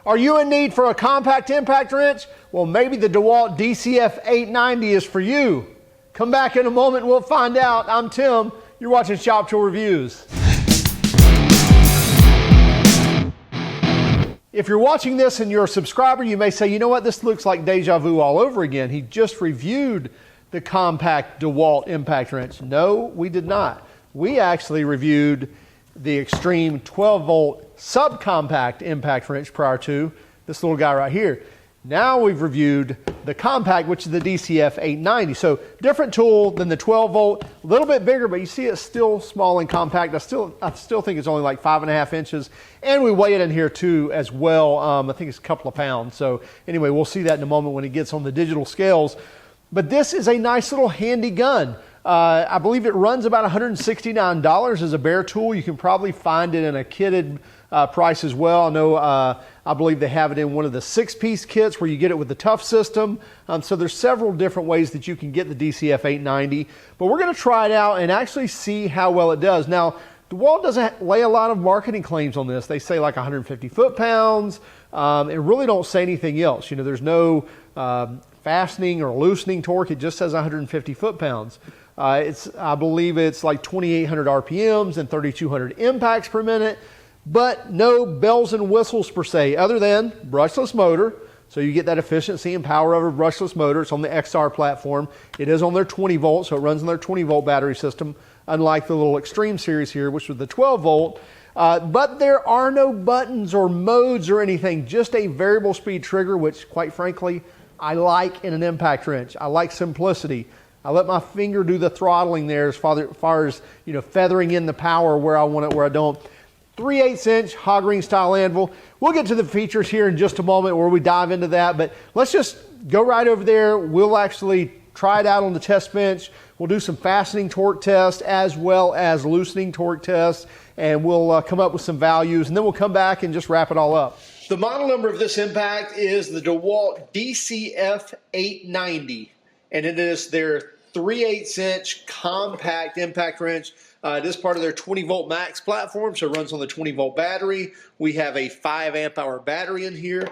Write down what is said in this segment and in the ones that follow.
Are you in need for a compact impact wrench? Well, maybe the DeWalt DCF890 is for you. Come back in a moment and we'll find out. I'm Tim. You're watching Shop Tool Reviews. If you're watching this and you're a subscriber, you may say, you know what, this looks like deja vu all over again. He just reviewed the compact DeWalt impact wrench. No, we did not. We actually reviewed the Extreme 12-volt subcompact impact wrench prior to this little guy right here. Now we've reviewed the compact, which is the DCF890. So different tool than the 12-volt, a little bit bigger, but you see it's still small and compact. I still think it's only like 5.5 inches. And we weigh it in here too as well. I think it's a couple of pounds. So anyway, we'll see that in a moment when it gets on the digital scales. But this is a nice little handy gun. I believe it runs about $169 as a bare tool. You can probably find it in a kitted price as well. I know, I believe they have it in one of the 6-piece kits where you get it with the Tough system. So there's several different ways that you can get the DCF890. But we're going to try it out and actually see how well it does. Now, DeWalt doesn't lay a lot of marketing claims on this. They say like 150 foot-pounds and really don't say anything else. You know, there's no fastening or loosening torque. It just says 150 foot-pounds. I believe it's like 2,800 RPMs and 3,200 impacts per minute, but no bells and whistles per se, other than brushless motor. So you get that efficiency and power of a brushless motor. It's on the XR platform. It is on their 20 volt, so it runs on their 20 volt battery system, unlike the little Extreme series here, which was the 12 volt. But there are no buttons or modes or anything, just a variable speed trigger, which quite frankly, I like in an impact wrench. I like simplicity. I let my finger do the throttling there as far as, you know, feathering in the power where I want it, where I don't. 3/8 inch hog ring style anvil. We'll get to the features here in just a moment where we dive into that, but let's just go right over there. We'll actually try it out on the test bench. We'll do some fastening torque tests as well as loosening torque tests, and we'll come up with some values, and then we'll come back and just wrap it all up. The model number of this impact is the DeWalt DCF890, and it is their 3/8 inch compact impact wrench. It is part of their 20 volt max platform, so it runs on the 20 volt battery. We have a 5 amp hour battery in here.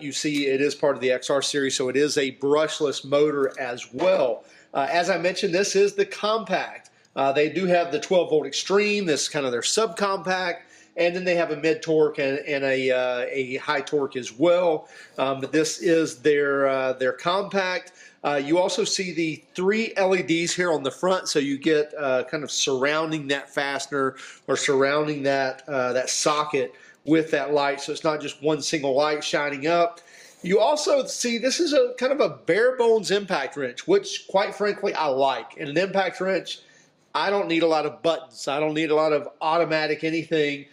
You see it is part of the XR series, so it is a brushless motor as well. As I mentioned, this is the compact. They do have the 12 volt Extreme. This is kind of their subcompact. And then they have a mid torque and a high torque as well. But this is their compact. You also see the 3 LEDs here on the front, so you get kind of surrounding that fastener or surrounding that socket with that light, so it's not just one single light shining up. You also see this is a kind of a bare bones impact wrench, which quite frankly I like. In an impact wrench, I don't need a lot of buttons. I don't need a lot of automatic anything.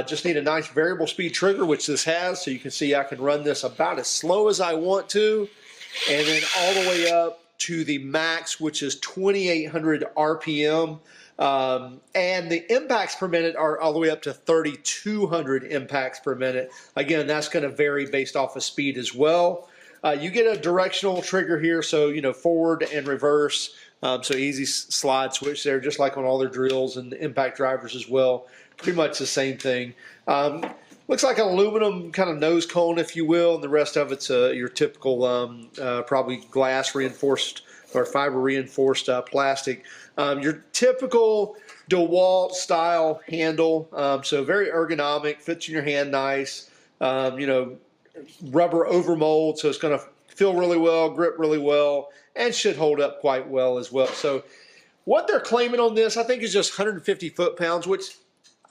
Just need a nice variable speed trigger, which this has, so you can see I can run this about as slow as I want to, and then all the way up to the max, which is 2,800 RPM. And the impacts per minute are all the way up to 3,200 impacts per minute. Again, that's going to vary based off of speed as well. You get a directional trigger here, so you know, forward and reverse. So easy slide switch there, just like on all their drills and the impact drivers as well. Pretty much the same thing. Looks like an aluminum kind of nose cone, if you will, and the rest of it's your typical probably glass reinforced or fiber reinforced plastic. Your typical DeWalt style handle, so very ergonomic, fits in your hand nice. You know, rubber overmold, so it's going to feel really well, grip really well, and should hold up quite well as well. So what they're claiming on this, I think, is just 150 foot-pounds, which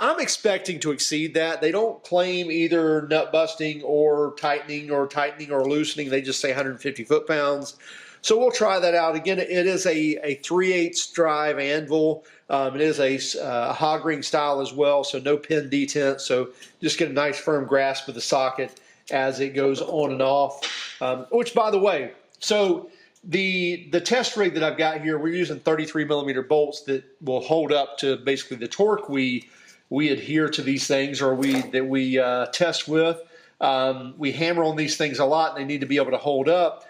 I'm expecting to exceed that. They don't claim either nut busting or tightening or loosening. They just say 150 foot-pounds. So we'll try that out. Again, it is a 3/8 drive anvil. It is a hog ring style as well, so no pin detent. So just get a nice firm grasp of the socket as it goes on and off. Which, by the way, so the test rig that I've got here, we're using 33 millimeter bolts that will hold up to basically the torque we adhere to these things, or we test with. We hammer on these things a lot, and they need to be able to hold up.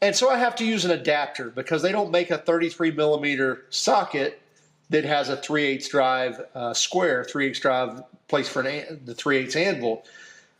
And so I have to use an adapter because they don't make a 33 millimeter socket that has a 3/8 drive square, 3/8 drive place for the 3/8 anvil.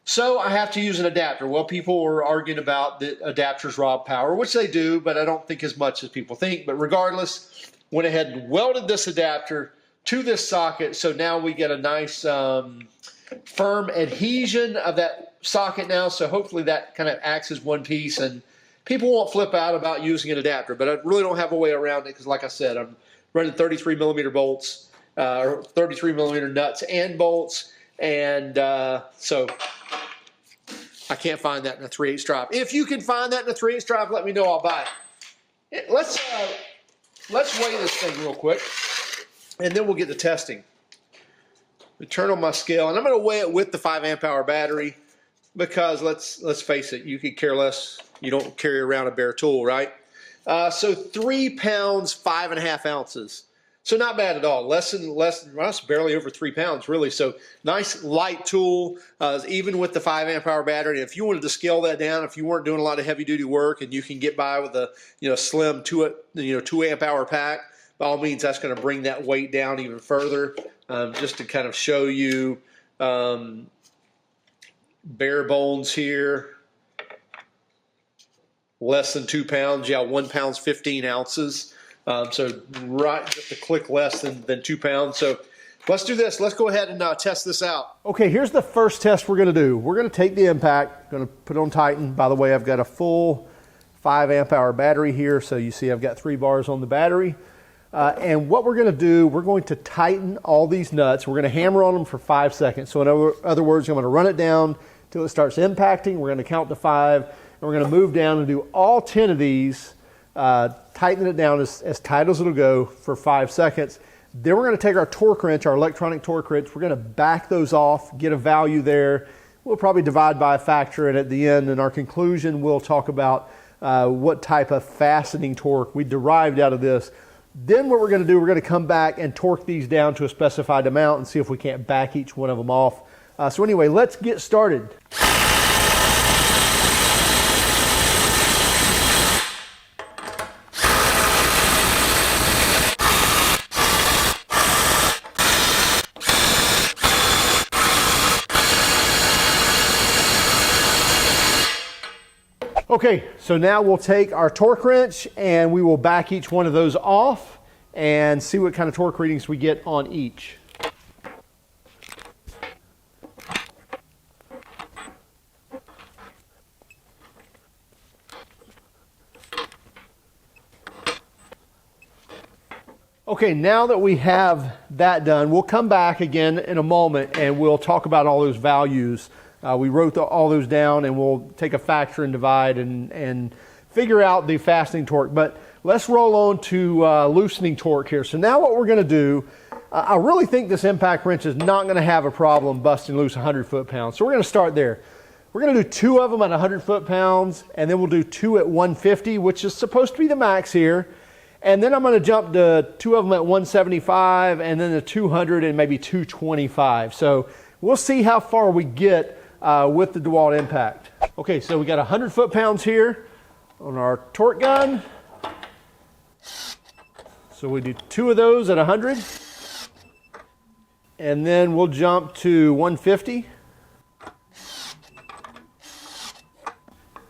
So I have to use an adapter. Well, people are arguing about that adapters rob power, which they do, but I don't think as much as people think. But regardless, went ahead and welded this adapter to this socket. So now we get a nice firm adhesion of that socket now. So hopefully that kind of acts as one piece, and people won't flip out about using an adapter. But I really don't have a way around it because, like I said, I'm running 33 millimeter bolts, or 33 millimeter nuts and bolts. And so I can't find that in a 3/8 drive. If you can find that in a 3/8 drive, let me know. I'll buy it. Let's weigh this thing real quick, and then we'll get to testing. We turn on my scale, and I'm going to weigh it with the 5 amp hour battery because let's face it, you could care less. You don't carry around a bare tool, right? So 3 pounds 5.5 ounces. So not bad at all. Less than well, barely over 3 pounds, really. So nice light tool, even with the 5 amp hour battery. And if you wanted to scale that down, if you weren't doing a lot of heavy duty work and you can get by with a slim 2 amp hour pack, by all means, that's going to bring that weight down even further. Just to kind of show you bare bones here. Less than 2 pounds. Yeah, 1 pound 15 ounces. So right, just a click less than 2 pounds. So let's do this. Let's go ahead and test this out. Okay, here's the first test we're going to do. We're going to take the impact, going to put it on Titan. By the way, I've got a full 5 amp hour battery here. So you see I've got 3 bars on the battery. And what we're going to do, we're going to tighten all these nuts. We're going to hammer on them for 5 seconds. So in other words, I'm going to run it down until it starts impacting. We're going to count to 5, and we're going to move down and do all 10 of these. Tighten it down as tight as it'll go for 5 seconds. Then we're going to take our torque wrench, our electronic torque wrench. We're going to back those off, get a value there. We'll probably divide by a factor, and at the end, in our conclusion, we'll talk about what type of fastening torque we derived out of this. Then what we're going to do, we're going to come back and torque these down to a specified amount and see if we can't back each one of them off. So anyway, let's get started. Okay, so now we'll take our torque wrench and we will back each one of those off and see what kind of torque readings we get on each. Okay, now that we have that done, we'll come back again in a moment and we'll talk about all those values. We wrote all those down, and we'll take a factor and divide and figure out the fastening torque. But let's roll on to loosening torque here. So now what we're going to do, I really think this impact wrench is not going to have a problem busting loose 100 foot-pounds. So we're going to start there. We're going to do 2 of them at 100 foot-pounds, and then we'll do 2 at 150, which is supposed to be the max here. And then I'm going to jump to 2 of them at 175, and then the 200 and maybe 225. So we'll see how far we get with the DeWalt impact. Okay, so we got 100 foot-pounds here on our torque gun. So we do 2 of those at 100. And then we'll jump to 150.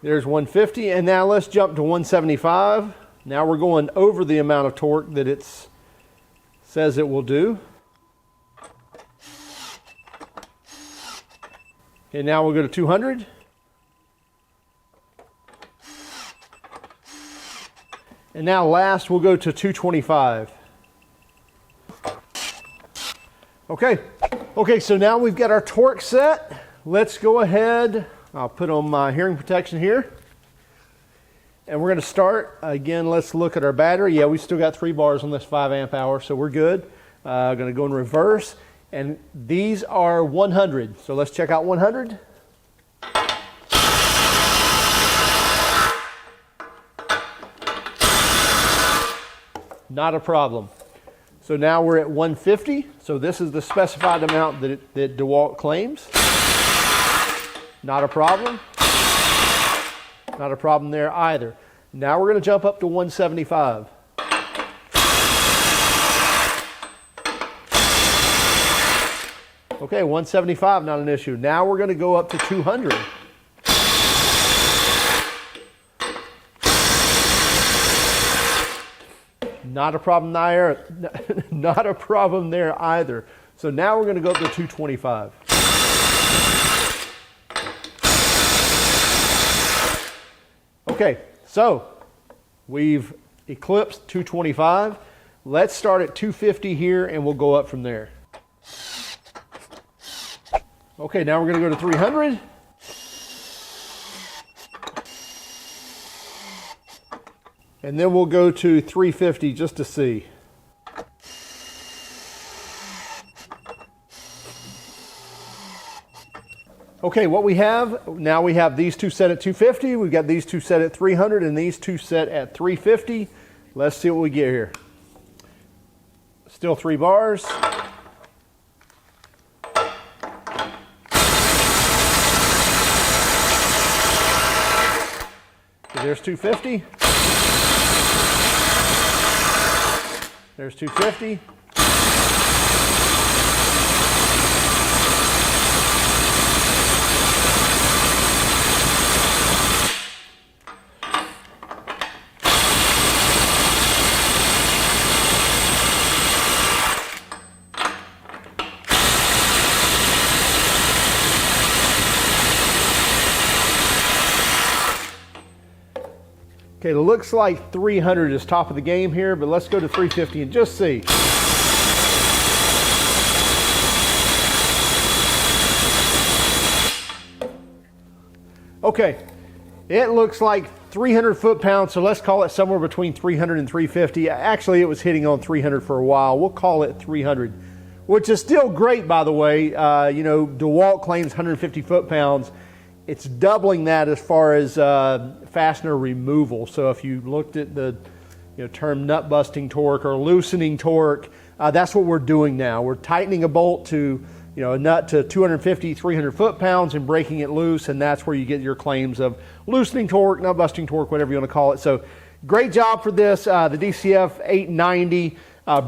There's 150, and now let's jump to 175. Now we're going over the amount of torque that it says it will do. Okay, now we'll go to 200. And now last we'll go to 225. Okay, so now we've got our torque set. Let's go ahead. I'll put on my hearing protection here. And we're going to start. Again, let's look at our battery. Yeah, we still got 3 bars on this 5 amp hour, so we're good. Going to go in reverse. And these are 100. So let's check out 100. Not a problem. So now we're at 150. So this is the specified amount that DeWalt claims. Not a problem. Not a problem there either. Now we're going to jump up to 175. Okay, 175, not an issue. Now we're going to go up to 200. Not a problem there. Not a problem there either. So now we're going to go up to 225. Okay, so we've eclipsed 225. Let's start at 250 here and we'll go up from there. Okay, now we're going to go to 300. And then we'll go to 350 just to see. Okay, what we have, now we have these two set at 250, we've got these two set at 300, and these two set at 350. Let's see what we get here. Still 3 bars. There's 250. There's 250. Okay, it looks like 300 is top of the game here, but let's go to 350 and just see. Okay, it looks like 300 foot-pounds, so let's call it somewhere between 300 and 350. Actually, it was hitting on 300 for a while. We'll call it 300, which is still great, by the way. You know, DeWalt claims 150 foot-pounds. It's doubling that as far as fastener removal. So if you looked at the term nut busting torque or loosening torque, that's what we're doing now. We're tightening a bolt to a nut to 250, 300 foot-pounds and breaking it loose, and that's where you get your claims of loosening torque, nut busting torque, whatever you want to call it. So great job for this. The DCF890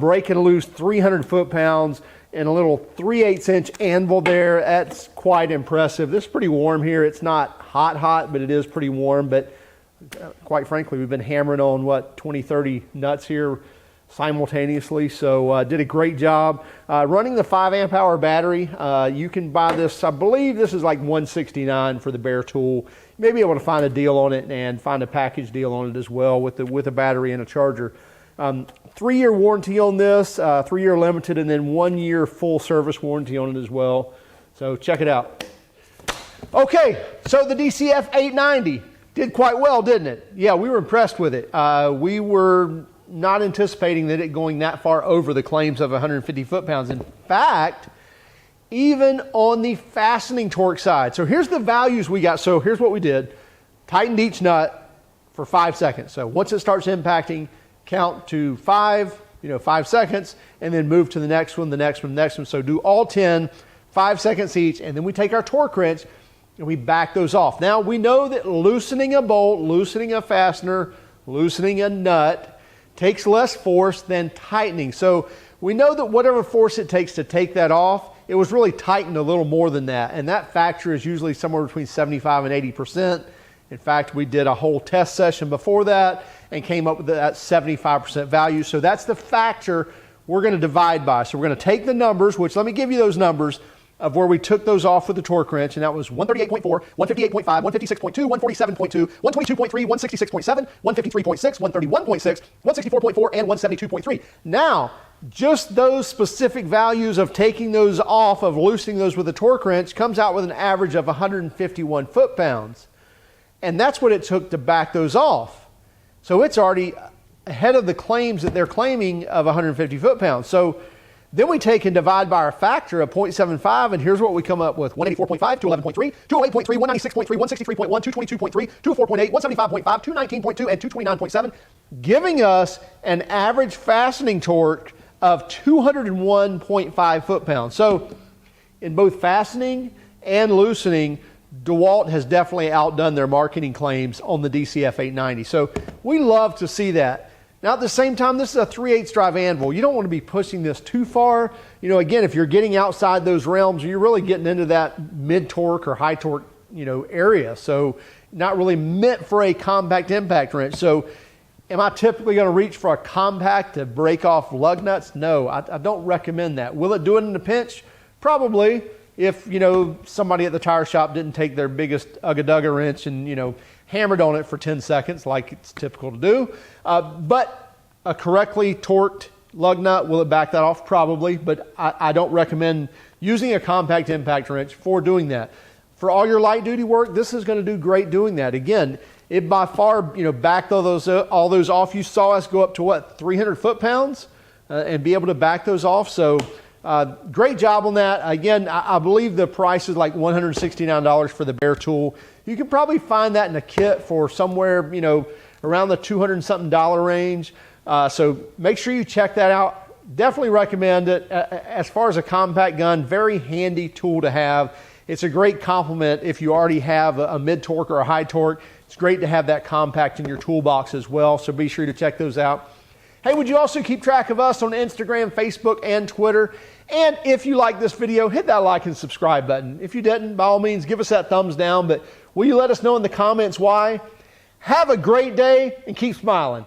breaking loose 300 foot-pounds. And a little 3/8" anvil there. That's quite impressive. This is pretty warm here. It's not hot, but it is pretty warm. But quite frankly, we've been hammering on, 20, 30 nuts here simultaneously. So did a great job. Running the 5 amp hour battery, you can buy this, I believe this is like $169 for the bare tool. You may be able to find a deal on it and find a package deal on it as well with a battery and a charger. 3-year warranty on this, 3-year limited, and then 1-year full service warranty on it as well. So check it out. Okay, so the DCF890 did quite well, didn't it? Yeah, we were impressed with it. We were not anticipating that it going that far over the claims of 150 foot-pounds. In fact, even on the fastening torque side. So here's the values we got. So here's what we did. Tightened each nut for 5 seconds. So once it starts impacting, count to 5, 5 seconds, and then move to the next one, the next one, the next one. So do all 10, 5 seconds each, and then we take our torque wrench and we back those off. Now we know that loosening a bolt, loosening a fastener, loosening a nut takes less force than tightening. So we know that whatever force it takes to take that off, it was really tightened a little more than that. And that factor is usually somewhere between 75 and 80%. In fact, we did a whole test session before that and came up with that 75% value. So that's the factor we're going to divide by. So we're going to take the numbers, which let me give you those numbers of where we took those off with the torque wrench, and that was 138.4, 158.5, 156.2, 147.2, 122.3, 166.7, 153.6, 131.6, 164.4, and 172.3. Now, just those specific values of taking those off, of loosening those with a torque wrench, comes out with an average of 151 foot-pounds. And that's what it took to back those off. So it's already ahead of the claims that they're claiming of 150 foot-pounds. So then we take and divide by our factor of 0.75, and here's what we come up with. 184.5, 211.3, 208.3, 196.3, 163.1, 222.3, 204.8, 175.5, 219.2, and 229.7, giving us an average fastening torque of 201.5 foot-pounds. So in both fastening and loosening, DeWalt has definitely outdone their marketing claims on the DCF890. So we love to see that. Now at the same time, this is a 3/8 drive anvil. You don't want to be pushing this too far. You know, again, if you're getting outside those realms, you're really getting into that mid torque or high torque, you know, area. So not really meant for a compact impact wrench. So am I typically going to reach for a compact to break off lug nuts? No, I don't recommend that. Will it do it in a pinch? Probably, if, you know, somebody at the tire shop didn't take their biggest Ugga-Dugga wrench and, you know, hammered on it for 10 seconds like it's typical to do. But a correctly torqued lug nut, will it back that off? Probably, but I don't recommend using a compact impact wrench for doing that. For all your light duty work, this is going to do great doing that. Again, it by far, you know, backed all those off. You saw us go up to what, 300 foot-pounds and be able to back those off. So great job on that. Again, I believe the price is like $169 for the bare tool. You can probably find that in a kit for somewhere, you know, around the $200 and something range. So make sure you check that out. Definitely recommend it. As far as a compact gun, very handy tool to have. It's a great complement if you already have a mid torque or a high torque. It's great to have that compact in your toolbox as well. So be sure to check those out. Hey, would you also keep track of us on Instagram, Facebook, and Twitter? And if you like this video, hit that like and subscribe button. If you didn't, by all means, give us that thumbs down. But will you let us know in the comments why? Have a great day and keep smiling.